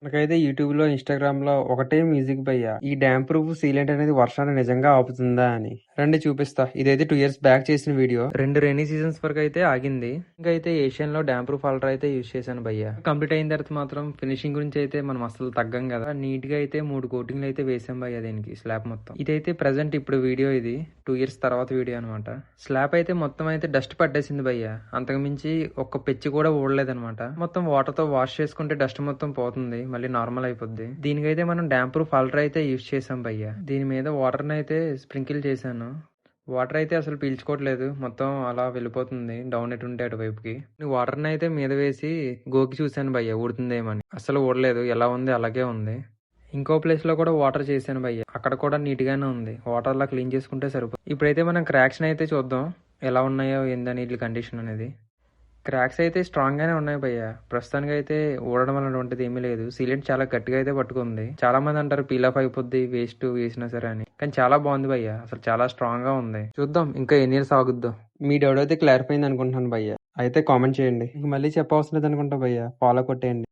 నాకైతే యూట్యూబ్‌లో, ఇన్‌స్టాగ్రామ్‌లో ఒకటే మ్యూజిక్ భయ్యా. ఈ డామ్ ప్రూఫ్ సీలెంట్ అనేది వర్షాన్ని నిజంగా ఆపుతుందా అని. రండి చూపిస్తా. ఇదైతే 2 ఇయర్స్ బ్యాక్ చేసిన వీడియో. 2 రెయినీ సీజన్స్ వరకు అయితే ఆగింది. ఇంకా అయితే ఏషియన్‌లో డామ్ ప్రూఫ్ అల్ట్రా అయితే యూజ్ చేశాను భయ్యా. కంప్లీట్ అయిన తర్వాత మాత్రం ఫినిషింగ్ గురించి అయితే మనం అసలు తగ్గం కదా. నీట్‌గా అయితే 3 కోటింగ్‌లు అయితే వేసాం భయ్యా దీనికి స్లాబ్ మొత్తం. ఇదైతే ప్రెజెంట్ ఇప్పుడు వీడియో ఇది. 2 ఇయర్స్ తర్వాత వీడియో అనమాట. స్లాబ్ అయితే మొత్తం అయితే డస్ట్ పట్టేసింది భయ్యా. అంతకుమించి ఒక్క పెచ్చి కూడా ఊడలేదనమాట. మొత్తం వాటర్ తో వాష్ చేసుకుంటే డస్ట్ మొత్తం పోతుంది. మళ్ళీ నార్మల్ అయిపోద్ది. దీనికైతే మనం డామ్ ప్రూఫ్ అల్ట్రా అయితే యూజ్ చేసాం భయ్యా. దీని మీద వాటర్ అయితే స్ప్రింకిల్ చేశాను. వాటర్ అయితే అసలు పీల్చుకోవట్లేదు. మొత్తం అలా వెళ్ళిపోతుంది డౌన్ ఎటుంటే అటువైపుకి. వాటర్ని అయితే మీద వేసి గోకి చూశాను భయ్య ఊడుతుందేమని. అసలు ఊడలేదు. ఎలా ఉంది అలాగే ఉంది. ఇంకో ప్లేస్ లో కూడా వాటర్ చేశాను భయ్య. అక్కడ కూడా నీట్ గానే ఉంది. వాటర్ లా క్లీన్ చేసుకుంటే సరిపోతుంది. ఇప్పుడైతే మనం క్రాక్స్ అయితే చూద్దాం. ఎలా ఉన్నాయో ఏందని వీటి కండిషన్ అనేది. క్రాక్స్ అయితే స్ట్రాంగ్ గానే ఉన్నాయి భయ్య. ప్రస్తుతానికి అయితే ఊడడం అటువంటిది ఏమీ లేదు. సీలెంట్ చాలా గట్టిగా అయితే పట్టుకుంది. చాలా మంది అంటారు పీల్ ఆఫ్ అయిపోద్ది వేస్ట్ వేసినా సరే అని. కానీ చాలా బాగుంది భయ్య. అసలు చాలా స్ట్రాంగ్ గా ఉంది. చూద్దాం ఇంకా ఎన్ని ఇయర్స్ ఆగుద్దాం. మీ డౌట్ అయితే క్లారిఫై అయింది అనుకుంటున్నాను భయ్య. అయితే కామెంట్ చేయండి. మళ్ళీ చెప్పవసరం లేదు అనుకుంటా భయ్య. ఫాలో కొట్టేయండి.